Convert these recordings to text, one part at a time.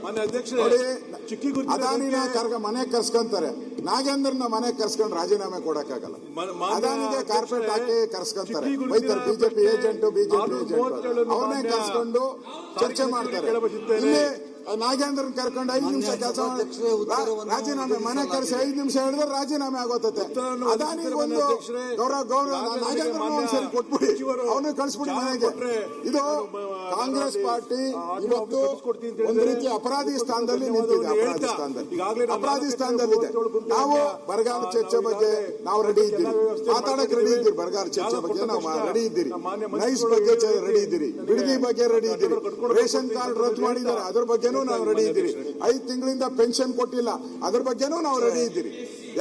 ಮಾನ್ಯ ಅಧ್ಯಕ್ಷ ನೋಡಿ, ಅದಾನಿನ ಮನೆ ಕರ್ಸ್ಕೊಂತಾರೆ, ನಾಗೇಂದ್ರನ ಮನೆ ಕರ್ಸ್ಕೊಂಡು ರಾಜೀನಾಮೆ ಕೊಡಕ್ಕಾಗಲ್ಲ. ಅದಾನಿಗೆ ಕಾರ್ಪೆಟ್ ಹಾಕಿ ಕರ್ಸ್ಕೊಂತಾರೆ, ಬೈತಾರೆ ಬಿಜೆಪಿ ಏಜೆಂಟ್ ಅವನೇ ಕರ್ಸ್ಕೊಂಡು ಚರ್ಚೆ ಮಾಡ್ತಾರೆ. ಇಲ್ಲಿ ನಾಗೇಂದ್ರನ್ ಕರ್ಕೊಂಡು 5 ನಿಮಿಷ ಕೆಲಸ ರಾಜೀನಾಮೆ ಮನೆ ಕರೆಸಿ 5 ನಿಮಿಷ ಹೇಳಿದ್ರೆ ರಾಜೀನಾಮೆ ಆಗೋತತೆ. ಅದಾನಿ ಒಂದು ಗೌರವ ನಾಗೇಂದ್ರ ಒಂದ್ಸರಿ ಕೊಟ್ಬಿಡಿ, ಅವನು ಕಳಿಸ್ಬಿಡಿ ಮನೆಗೆ. ಇದು ಕಾಂಗ್ರೆಸ್ ಪಾರ್ಟಿ ಇವತ್ತು ಒಂದು ರೀತಿ ಅಪರಾಧಿ ಸ್ಥಾನದಲ್ಲಿ ನಿಂತಿದೆ. ಅಪರಾಧಿ ಸ್ಥಾನದಲ್ಲಿದೆ. ನಾವು ಬರಗಾಲ ಚರ್ಚೆ ಬಗ್ಗೆ ನಾವು ರೆಡಿ ಇದ್ದೀರಿ, ಮಾತಾಡಕ್ ರೆಡಿ ಇದ್ದೀರಿ. ಬರಗಾಲ ಚರ್ಚೆ ಬಗ್ಗೆ ನಾವು ರೆಡಿ ಇದ್ದೀರಿ, ನೈಸ್ ಬಗ್ಗೆ ರೆಡಿ ಇದ್ದೀರಿ, ಬಿಡದಿ ಬಗ್ಗೆ ರೆಡಿ ಇದ್ದೀರಿ, ರೇಷನ್ ಕಾರ್ಡ್ ರದ್ದು ಮಾಡಿದ್ದಾರೆ ಅದ್ರ ಬಗ್ಗೆನೂ ನಾವು ರೆಡಿ ಇದ್ದೀರಿ, 5 ತಿಂಗಳಿಂದ ಪೆನ್ಷನ್ ಕೊಟ್ಟಿಲ್ಲ ಅದ್ರ ಬಗ್ಗೆನೂ ನಾವು ರೆಡಿ ಇದ್ದೀರಿ.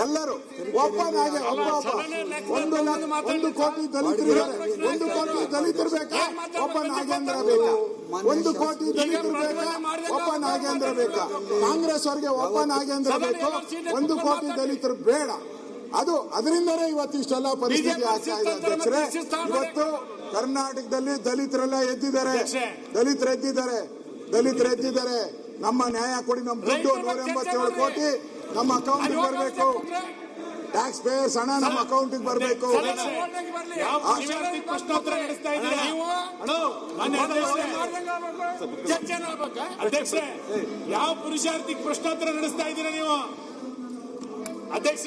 ಎಲ್ಲರೂ ಒಬ್ಬನಾಗೆ ಒಂದು ಕೋಟಿ ದಲಿತರಿದ್ದಾರೆ, 1 ಕೋಟಿ ದಲಿತರು ಬೇಕಾ, ಒಬ್ಬ ನಾಗೇಂದ್ರ ಬೇಕಾ? 1 ಕೋಟಿ ದಲಿತರು ಬೇಕಾ, ಒಬ್ಬ ನಾಗೇಂದ್ರ ಬೇಕಾ? ಕಾಂಗ್ರೆಸ್ ಅವರಿಗೆ ಒಬ್ಬ ನಾಗೇಂದ್ರ ಬೇಕು, 1 ಕೋಟಿ ದಲಿತರು ಬೇಡ. ಅದರಿಂದಲೇ ಇವತ್ತು ಇಷ್ಟೆಲ್ಲ ಪರಿಸ್ಥಿತಿ ಆಗ್ತಾ ಇದೆ ಅಧ್ಯಕ್ಷರೇ. ಇವತ್ತು ಕರ್ನಾಟಕದಲ್ಲಿ ದಲಿತರೆಲ್ಲ ಎದ್ದಿದ್ದಾರೆ. ನಮ್ಮ ನ್ಯಾಯ ಕೊಡಿ, ನಮ್ಮ ದುಡ್ಡು 187 ಕೋಟಿ ನಮ್ಮ ಅಕೌಂಟ್ ಬರಬೇಕು, ಟ್ಯಾಕ್ಸ್ ಪೇಯರ್ಸ್ ಹಣ ನಮ್ಮ ಅಕೌಂಟ್ ಬರಬೇಕು. ಅಧ್ಯಕ್ಷ, ಯಾವ ಪುರುಷಾರ್ಥಿಗೆ ಪ್ರಶ್ನೋತ್ತರ ನಡೆಸ್ತಾ ಇದ್ದೀರಾ ನೀವು ಅಧ್ಯಕ್ಷ?